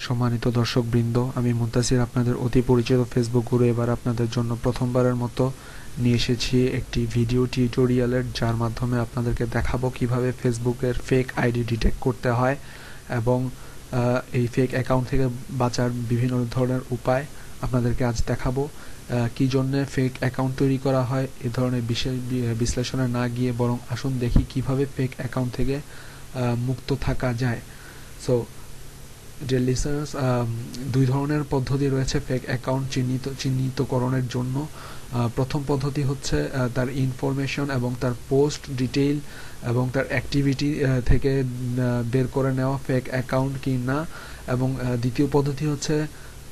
সম্মানিত দর্শকবৃন্দ, আমি মুনতাসির, আপনাদের অতি পরিচিত ফেসবুক গুরু। এবার আপনাদের জন্য প্রথমবারের মতো নিয়ে এসেছি একটি ভিডিও টিউটোরিয়ালের, যার মাধ্যমে আপনাদেরকে দেখাবো কিভাবে ফেসবুকের ফেক আইডি ডিটেক্ট করতে হয় এবং এই ফেক অ্যাকাউন্ট থেকে বাঁচার বিভিন্ন ধরনের উপায় আপনাদেরকে আজ দেখাবো। কি জন্য ফেক অ্যাকাউন্ট তৈরি করা হয় এ ধরনের বিশেষ বিশ্লেষণে না গিয়ে বরং আসুন দেখি কিভাবে ফেক অ্যাকাউন্ট থেকে মুক্ত থাকা যায়। সো ডিয়ার লিসেনার্স, দুই ধরনের পদ্ধতি রয়েছে ফেক অ্যাকাউন্ট চিহ্নিতকরণের জন্য। প্রথম পদ্ধতি হচ্ছে তার ইনফরমেশন এবং তার পোস্ট ডিটেইল এবং তার অ্যাক্টিভিটি থেকে বের করে নেওয়া ফেক অ্যাকাউন্ট কি না, এবং দ্বিতীয় পদ্ধতি হচ্ছে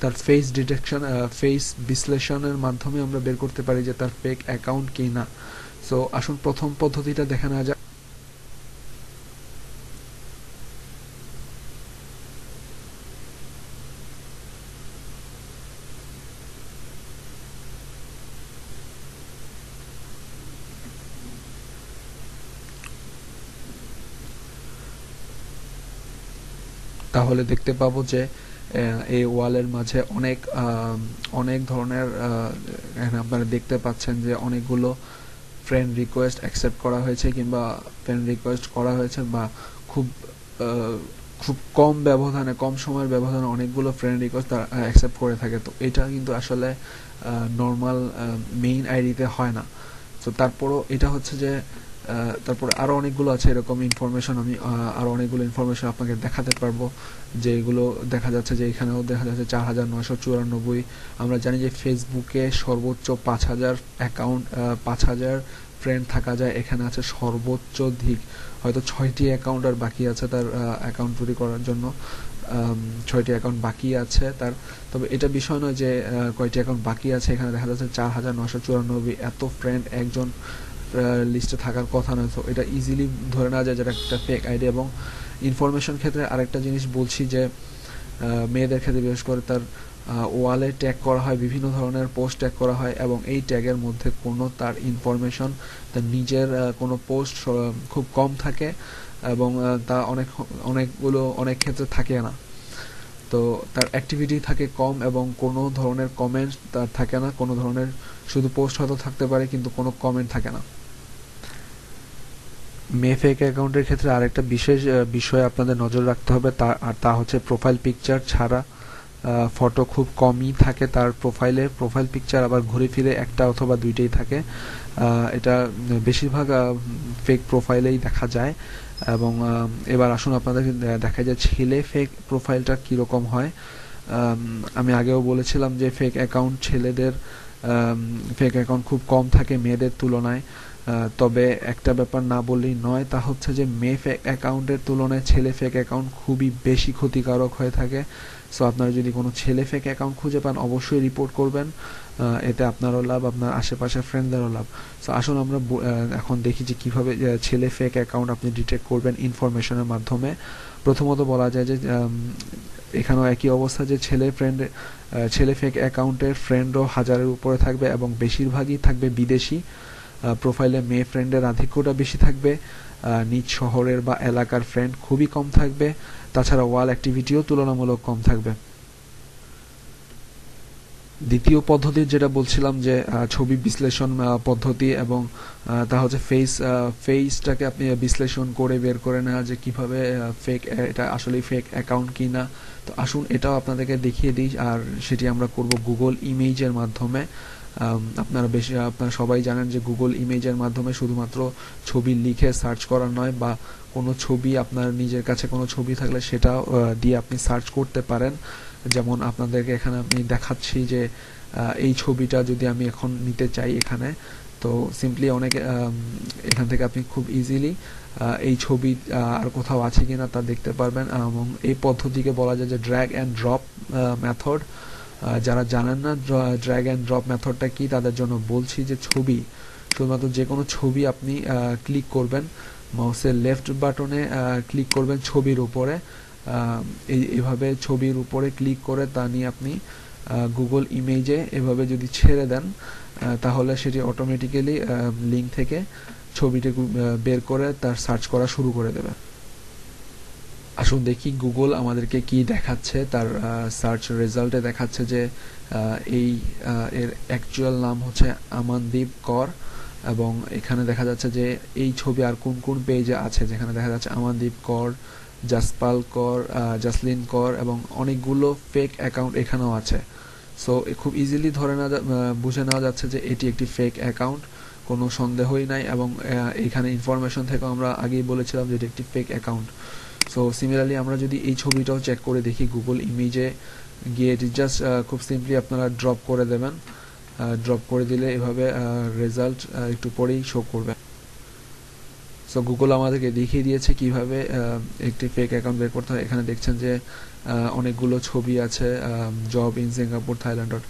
তার ফেস ডিটেকশন, ফেস বিশ্লেষণের মাধ্যমে আমরা বের করতে পারি যে তার ফেক অ্যাকাউন্ট কি না। সো আসুন প্রথম পদ্ধতিটা দেখে নেওয়া যাক। তাহলে দেখতে পাবো যে এই ওয়ালের মাঝে অনেক ধরনের এখানে আপনারা দেখতে পাচ্ছেন যে অনেকগুলো ফ্রেন্ড রিকোয়েস্ট অ্যাকসেপ্ট করা হয়েছে কিংবা ফ্রেন্ড রিকোয়েস্ট করা হয়েছে, বা খুব খুব কম ব্যবধানে, কম সময়ের ব্যবধানে অনেকগুলো ফ্রেন্ড রিকোয়েস্ট তারা অ্যাকসেপ্ট করে থাকে। তো এটা কিন্তু আসলে নর্মাল মেইন আইডিতে হয় না। তো তারপরও এটা হচ্ছে যে তারপরে আরও অনেকগুলো আছে এরকম ইনফরমেশন। আমি আরও অনেকগুলো ইনফরমেশন আপনাকে দেখাতে পারবো, যেগুলো দেখা যাচ্ছে যে এখানেও দেখা যাচ্ছে 4994। আমরা জানি যে ফেসবুকে সর্বোচ্চ 5000 অ্যাকাউন্ট, 5000 ফ্রেন্ড থাকা যায়। এখানে আছে সর্বোচ্চ দিক হয়তো 6টি অ্যাকাউন্ট আর বাকি আছে তার অ্যাকাউন্ট তৈরি করার জন্য। 6টি অ্যাকাউন্ট বাকি আছে তার। তবে এটা বিষয় নয় যে কয়টি অ্যাকাউন্ট বাকি আছে। এখানে দেখা যাচ্ছে 4994। এত ফ্রেন্ড একজন লিস্টে থাকার কথা নয়। তো এটা ইজিলি ধরে নেওয়া যায় যেটা একটা ফেক আইডি। এবং ইনফরমেশন ক্ষেত্রে আরেকটা জিনিস বলছি যে মেয়েদের ক্ষেত্রে বিশেষ করে তার ওয়ালে ট্যাগ করা হয়, বিভিন্ন ধরনের পোস্ট ট্যাগ করা হয়, এবং এই ট্যাগের মধ্যে কোনো তার ইনফরমেশন, তার নিজের কোনো পোস্ট খুব কম থাকে এবং তা অনেক ক্ষেত্রে থাকে না। তো তার অ্যাক্টিভিটি থাকে কম এবং কোনো ধরনের কমেন্ট তার থাকে না, কোনো ধরনের শুধু পোস্ট হয়তো থাকতে পারে কিন্তু কোনো কমেন্ট থাকে না। ফেক অ্যাকাউন্টের ক্ষেত্রে আরেকটা বিশেষ বিষয় আপনাদের নজর রাখতে হবে, তা হচ্ছে প্রোফাইল পিকচার ছাড়া ফটো খুব কমই থাকে তার প্রোফাইলে। প্রোফাইল পিকচার আবার ঘুরে ফিরে একটা অথবা দুইটাই থাকে। এটা বেশিরভাগ ফেক প্রোফাইলেই দেখা যায়। এবং এবার আসুন আপনাদেরকে দেখা যায় ছেলে ফেক প্রোফাইলটা কীরকম হয়। আমি আগেও বলেছিলাম যে ফেক অ্যাকাউন্ট, ছেলেদের ফেক অ্যাকাউন্ট খুব কম থাকে মেয়েদের তুলনায়। তবে একটা ব্যাপার না বললেই নয়, তা হচ্ছে যে মেয়ে ফেক অ্যাকাউন্টের তুলনায় ছেলে ফেক অ্যাকাউন্ট খুবই বেশি ক্ষতিকারক হয়ে থাকে। সো আপনারা যদি কোনো ছেলে ফেক অ্যাকাউন্ট খুঁজে পান অবশ্যই রিপোর্ট করবেন। এতে আপনারও লাভ, আপনার আশেপাশের ফ্রেন্ডদেরও লাভ। সো আসুন আমরা এখন দেখি যে কীভাবে ছেলে ফেক অ্যাকাউন্ট আপনি ডিটেক্ট করবেন ইনফরমেশনের মাধ্যমে। প্রথমত বলা যায় যে এখানেও একই অবস্থা যে ছেলে ফেক অ্যাকাউন্টের ফ্রেন্ডও 1000-এর উপরে থাকবে এবং বেশিরভাগই থাকবে বিদেশি। প্রোফাইলে মেয়ে ফ্রেন্ডের আধিক্যটা বেশি থাকবে, নিজ শহরের বা এলাকার ফ্রেন্ড খুবই কম থাকবে। তাছাড়া ওয়াল অ্যাক্টিভিটিও তুলনামূলক কম থাকবে। দ্বিতীয় পদ্ধতি যেটা বলছিলাম যে ছবি বিশ্লেষণ পদ্ধতি, এবং তা হচ্ছে ফেসটাকে আপনি বিশ্লেষণ করে বের করে নেওয়া যে কীভাবে এটা আসলে ফেক অ্যাকাউন্ট কি না। তো আসুন এটাও আপনাদেরকে দেখিয়ে দিই, আর সেটি আমরা করব গুগল ইমেজের মাধ্যমে। আপনারা সবাই জানেন যে গুগল ইমেজের মাধ্যমে শুধুমাত্র ছবি লিখে সার্চ করা নয়, বা কোনো ছবি আপনার নিজের কাছে কোনো ছবি থাকলে সেটা দিয়ে আপনি সার্চ করতে পারেন। যেমন আপনাদেরকে এখানে আমি দেখাচ্ছি যে এই ছবিটা যদি আমি এখন নিতে চাই এখানে, তো সিম্পলি এখান থেকে আপনি খুব ইজিলি এই ছবি আর কোথাও আছে কিনা তা দেখতে পারবেন। এবং এই পদ্ধতিকে বলা যায় যে ড্র্যাগ অ্যান্ড ড্রপ মেথড। যারা জানেন না ড্র্যাগ অ্যান্ড ড্রপ মেথডটা কি, তাদের জন্য বলছি যে শুধুমাত্র যে কোনো ছবি আপনি ক্লিক করবেন, মাউসের লেফট বাটনে ক্লিক করবেন ছবির উপরে। এইভাবে ছবির উপরে ক্লিক করে তা নিয়ে আপনি গুগল ইমেজে এভাবে যদি ছেড়ে দেন, তাহলে সেটি অটোমেটিক্যালি লিঙ্ক থেকে ছবিটি বের করে তার সার্চ করা শুরু করে দেবে। আসুন দেখি গুগল আমাদেরকে কি দেখাচ্ছে। তার সার্চ রেজাল্টে দেখাচ্ছে যে এই এর অ্যাকচুয়াল নাম হচ্ছে আমানদীপ কর, এবং এখানে দেখা যাচ্ছে যে এই ছবি আর কোন কোন পেজে আছে, যেখানে দেখা যাচ্ছে আমানদীপ কর, জাসপাল কর, জাসলিন কর, এবং অনেকগুলো ফেক অ্যাকাউন্ট এখানেও আছে। সো খুব ইজিলি বুঝে নেওয়া যাচ্ছে যে এটি একটি ফেক অ্যাকাউন্ট, কোনো সন্দেহই নাই। এবং এখানে ইনফরমেশন থেকে আমরা আগেই বলেছিলাম যে এটি একটি ফেক অ্যাকাউন্ট। সো সিমিলারলি আমরা যদি এই ছবিটাও চেক করে দেখি গুগল ইমেজে গিয়ে, এটি জাস্ট খুব সিম্পলি আপনারা ড্রপ করে দেবেন। ড্রপ করে দিলে এভাবে রেজাল্ট একটু পরেই শো করবে। সো গুগল আমাদেরকে দেখিয়ে দিয়েছে কিভাবে একটি ফেক অ্যাকাউন্ট বের করতে হয়। এখানে দেখছেন যে অনেকগুলো ছবি আছে, job in Singapore Thailand dot,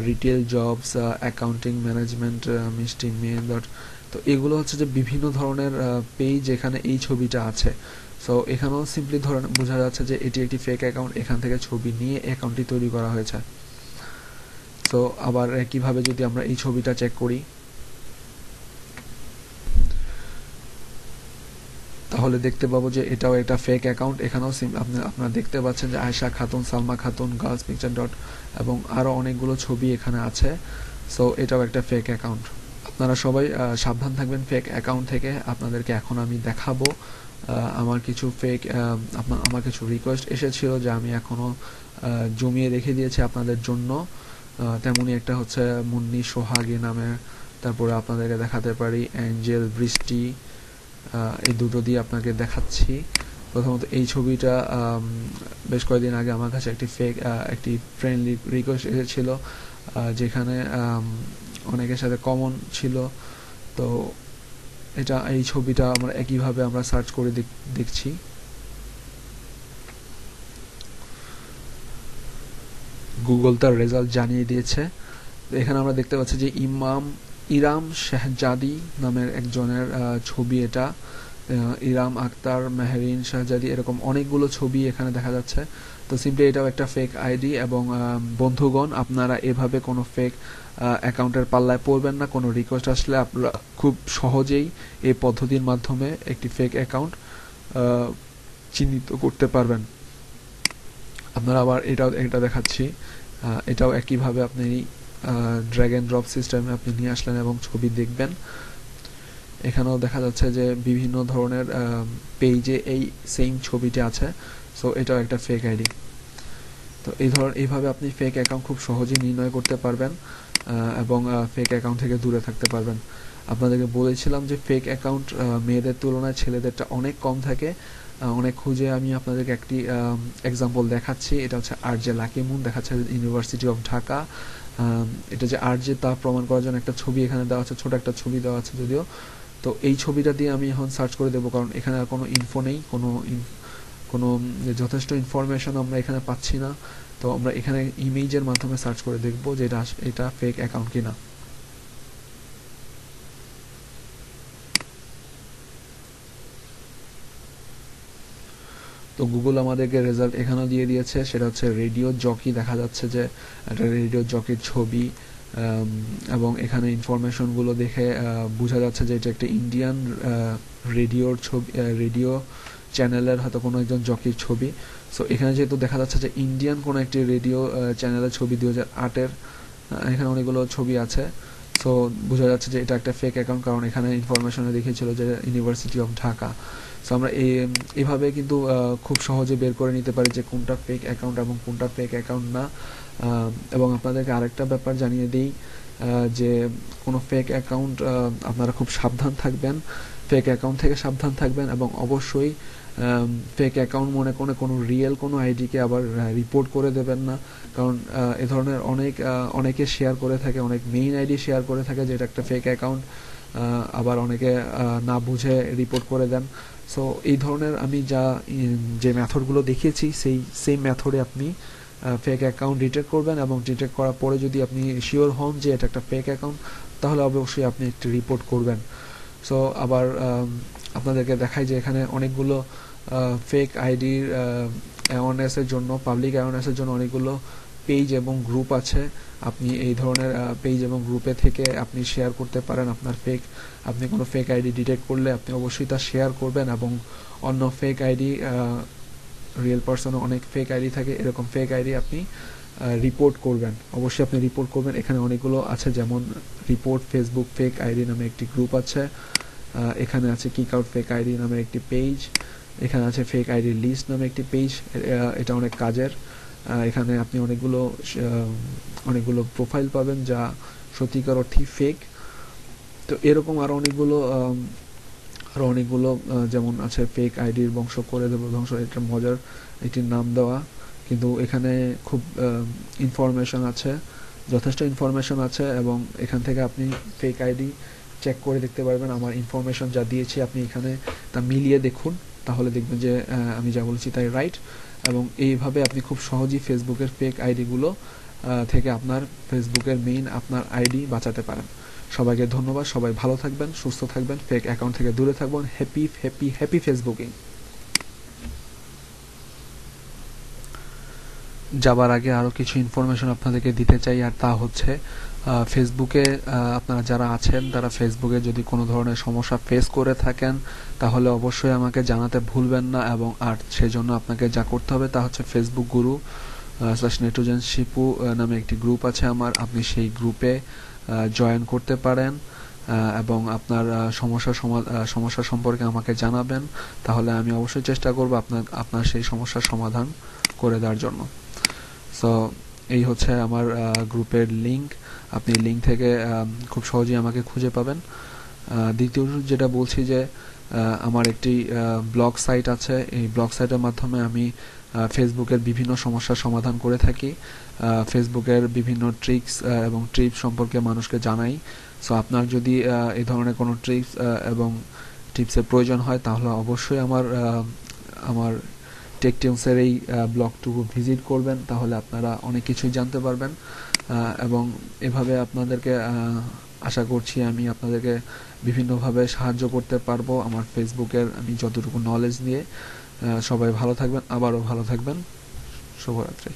retail jobs, accounting management, মিষ্টি মেন ডট। তো এগুলো হচ্ছে যে বিভিন্ন ধরনের পেজ এখানে এই ছবিটা আছে। সো এখানেও সিম্পলি বোঝা যাচ্ছে যে এটি একটি ফেক অ্যাকাউন্ট, এখান থেকে ছবি নিয়ে অ্যাকাউন্টটি তৈরি করা হয়েছে। সো আবার কিভাবে যদি আমরা এই ছবিটা চেক করি, তাহলে দেখতে পাবো যে এটাও একটা ফেক অ্যাকাউন্ট। এখানেও আপনারা দেখতে পাচ্ছেন যে Ayesha Khatun, Salma Khatun, girls picture dot, এবং আরও অনেকগুলো ছবি এখানে আছে। সো এটাও একটা ফেক অ্যাকাউন্ট। আপনারা সবাই সাবধান থাকবেন ফেক অ্যাকাউন্ট থেকে। আপনাদেরকে এখন আমি দেখাবো আমার কিছু আমার কিছু রিকোয়েস্ট এসেছিল যে আমি এখনও জমিয়ে রেখে দিয়েছি আপনাদের জন্য। তেমনি একটা হচ্ছে মুন্নি সোহাগী নামে, তারপরে আপনাদেরকে দেখাতে পারি অ্যাঞ্জেল বৃষ্টি, এই দুটো দিয়ে আপনাকে দেখাচ্ছি। প্রথমত এই ছবিটা বেশ কয়েকদিন আগে আমার কাছে একটি ফ্রেন্ডলি রিকোয়েস্ট এসেছিল, যেখানে অনেকের সাথে কমন ছিল। তো এই ছবিটা আমরা একইভাবে আমরা সার্চ করে দেখছি। গুগল তার রেজাল্ট জানিয়ে দিয়েছে। এখানে আমরা দেখতে পাচ্ছি যে ইরাম শাহজাদি নামের একজনের ছবি এটা। ইরাম আক্তার, মেহরিন শাহজাদি, এরকম অনেকগুলো ছবি এখানে দেখা যাচ্ছে। তো সিম্পলি এটাও একটা ফেক আইডি। এবং বন্ধুগণ, আপনারা এভাবে কোনো ফেক অ্যাকাউন্টের পাল্লায় পড়বেন না। কোনো রিকোয়েস্ট আসলে আপনারা খুব সহজেই এই পদ্ধতির মাধ্যমে একটি ফেক অ্যাকাউন্ট চিহ্নিত করতে পারবেন। আপনারা আবার এটা দেখাচ্ছি, এটাও একইভাবে আপনি ড্র্যাগ অ্যান্ড ড্রপ সিস্টেমে আপনি নিয়ে আসলেন এবং ছবি দেখবেন। এখানেও দেখা যাচ্ছে যে বিভিন্ন ধরনের পেজে এই সেম ছবিটি আছে। সো এটাও একটা ফেক আইডি। তো এইভাবে আপনি ফেক অ্যাকাউন্ট খুব সহজেই নির্ণয় করতে পারবেন এবং ফেক অ্যাকাউন্ট থেকে দূরে থাকতে পারবেন। আপনাদেরকে বলেছিলাম যে ফেক অ্যাকাউন্ট মেয়েদের তুলনায় ছেলেদেরটা অনেক কম থাকে। অনেক খুঁজে আমি আপনাদেরকে একটি এক্সাম্পল দেখাচ্ছি। এটা হচ্ছে আরজে লাকি মুন, দেখাচ্ছে ইউনিভার্সিটি অফ ঢাকা। এটা যে আরজে তা প্রমাণ করার জন্য একটা ছবি এখানে দেওয়া আছে, ছোট একটা ছবি দেওয়া আছে যদিও। তো এই ছবিটা দিয়ে আমি এখন সার্চ করে দেবো, কারণ এখানে আর কোনো ইনফো নেই, কোনো যথেষ্ট ইনফরমেশন আমরা এখানে পাচ্ছি না। তো আমরা এখানে ইমেজের মাধ্যমে সার্চ করে দেখবো যে এটা ফেক অ্যাকাউন্ট কিনা। তো গুগল আমাদেরকে রেজাল্ট এখানেও দিয়ে দিয়েছে, সেটা হচ্ছে রেডিও জকি। দেখা যাচ্ছে যে একটা রেডিও জকির ছবি, এবং এখানে ইনফরমেশনগুলো দেখে বোঝা যাচ্ছে যে এটা একটা ইন্ডিয়ান রেডিওর ছবি, রেডিও চ্যানেলের হয়তো কোনো একজন জকির ছবি। সো এখানে যেহেতু দেখা যাচ্ছে যে ইন্ডিয়ান কোনো একটি রেডিও চ্যানেলের ছবি 2008-এর, এখানে অনেকগুলো ছবি আছে। সো বোঝা যাচ্ছে যে এটা একটা ফেক অ্যাকাউন্ট, কারণ এখানে ইনফরমেশনে দেখিয়েছিল যে ইউনিভার্সিটি অফ ঢাকা। সো আমরা এইভাবে কিন্তু খুব সহজে বের করে নিতে পারি যে কোনটা ফেক অ্যাকাউন্ট এবং কোনটা ফেক অ্যাকাউন্ট না। এবং আপনাদেরকে আরেকটা ব্যাপার জানিয়ে দিই, যে কোনো ফেক অ্যাকাউন্ট আপনারা খুব সাবধান থাকবেন, ফেক অ্যাকাউন্ট থেকে সাবধান থাকবেন, এবং অবশ্যই ফেক অ্যাকাউন্ট মনে করে কোনো রিয়েল কোনো আইডিকে আবার রিপোর্ট করে দেবেন না। কারণ এ ধরনের অনেকে শেয়ার করে থাকে, অনেক মেইন আইডি শেয়ার করে থাকে যে এটা একটা ফেক অ্যাকাউন্ট, আবার অনেকে না বুঝে রিপোর্ট করে দেন। সো এই ধরনের আমি যে মেথডগুলো দেখিয়েছি সেই মেথডে আপনি ফেক অ্যাকাউন্ট ডিটেক্ট করবেন, এবং ডিটেক্ট করার পরে যদি আপনি শিওর হন যে এটা একটা ফেক অ্যাকাউন্ট, তাহলে অবশ্যই আপনি একটি রিপোর্ট করবেন। সো আবার আপনাদেরকে দেখাই যে এখানে অনেকগুলো ফেক আইডির অ্যাওয়ারনেসের জন্য, পাবলিক অ্যাওয়ারনেসের জন্য অনেকগুলো পেজ এবং গ্রুপ আছে। আপনি এই ধরনের পেজ এবং গ্রুপে থেকে আপনি শেয়ার করতে পারেন আপনি কোনো ফেক আইডি ডিটেক্ট করলে আপনি অবশ্যই তা শেয়ার করবেন, এবং অন্য ফেক আইডি রিয়েল পার্সনও অনেক ফেক আইডি থাকে, এরকম ফেক আইডি আপনি রিপোর্ট করবেন, অবশ্যই আপনি রিপোর্ট করবেন। এখানে অনেকগুলো আছে, যেমন রিপোর্ট ফেসবুক ফেক আইডি নামে একটি গ্রুপ আছে, এখানে আছে কিক আউট ফেক আইডি নামে একটি পেজ, এখানে আছে ফেক আইডি লিস্ট নামে একটি পেজ, এটা অনেক কাজের। এখানে আপনি অনেকগুলো প্রোফাইল পাবেন যা সত্যিকার অর্থেই ফেক। তো এরকম আরও অনেকগুলো যেমন আছে ফেক আইডির বংশ করে দেবো ধ্বংস, এটা মজার একটি নাম দেওয়া, কিন্তু এখানে খুব ইনফরমেশন আছে, যথেষ্ট ইনফরমেশন আছে, এবং এখান থেকে আপনি ফেক আইডি চেক করে দেখতে পারবেন। আমার ইনফরমেশন যা দিয়েছি আপনি এখানে তা মিলিয়ে দেখুন, তাহলে দেখবেন যে আমি যা বলছি তাই রাইট। এবং এইভাবে আপনি খুব সহজেই ফেসবুকের ফেক আইডিগুলো থেকে আপনার ফেসবুকের মেইন আপনার আইডি বাঁচাতে পারেন। সবাইকে ধন্যবাদ, সবাই ভালো থাকবেন, সুস্থ থাকবেন, ফেক অ্যাকাউন্ট থেকে দূরে থাকবেন। Happy happy happy Facebooking. যাবার আগে আরও কিছু ইনফরমেশন আপনাদেরকে দিতে চাই, আর তা হচ্ছে ফেসবুকে আপনারা যারা আছেন তারা ফেসবুকে যদি কোনো ধরনের সমস্যা ফেস করে থাকেন তাহলে অবশ্যই আমাকে জানাতে ভুলবেন না, এবং আর সেজন্য আপনাকে যা করতে হবে তা হচ্ছে ফেসবুক গুরু /নেটোজেন শিপু নামে একটি গ্রুপ আছে আমার, আপনি সেই গ্রুপে জয়েন করতে পারেন এবং আপনার সমস্যা সম্পর্কে আমাকে জানাবেন, তাহলে আমি অবশ্যই চেষ্টা করব আপনার সেই সমস্যার সমাধান করে দেওয়ার জন্য। সো এই হচ্ছে আমার গ্রুপের লিঙ্ক, আপনি লিঙ্ক থেকে খুব সহজেই আমাকে খুঁজে পাবেন। দ্বিতীয় যেটা বলছি যে আমার একটি ব্লগ সাইট আছে, এই ব্লগ সাইটের মাধ্যমে আমি ফেসবুকের বিভিন্ন সমস্যার সমাধান করে থাকি, ফেসবুকের বিভিন্ন ট্রিক্স এবং টিপস সম্পর্কে মানুষকে জানাই। সো আপনার যদি এই ধরনের কোনো ট্রিক্স এবং টিপসের প্রয়োজন হয় তাহলে অবশ্যই আমার টেক টিউনসের এই ব্লগটুকু ভিজিট করবেন, তাহলে আপনারা অনেক কিছুই জানতে পারবেন। এবং এভাবে আপনাদেরকে আশা করছি আমি আপনাদেরকে বিভিন্নভাবে সাহায্য করতে পারবো আমার ফেসবুকের আমি যতটুকু নলেজ নিয়ে। সবাই ভালো থাকবেন, আবারও ভালো থাকবেন, শুভরাত্রি।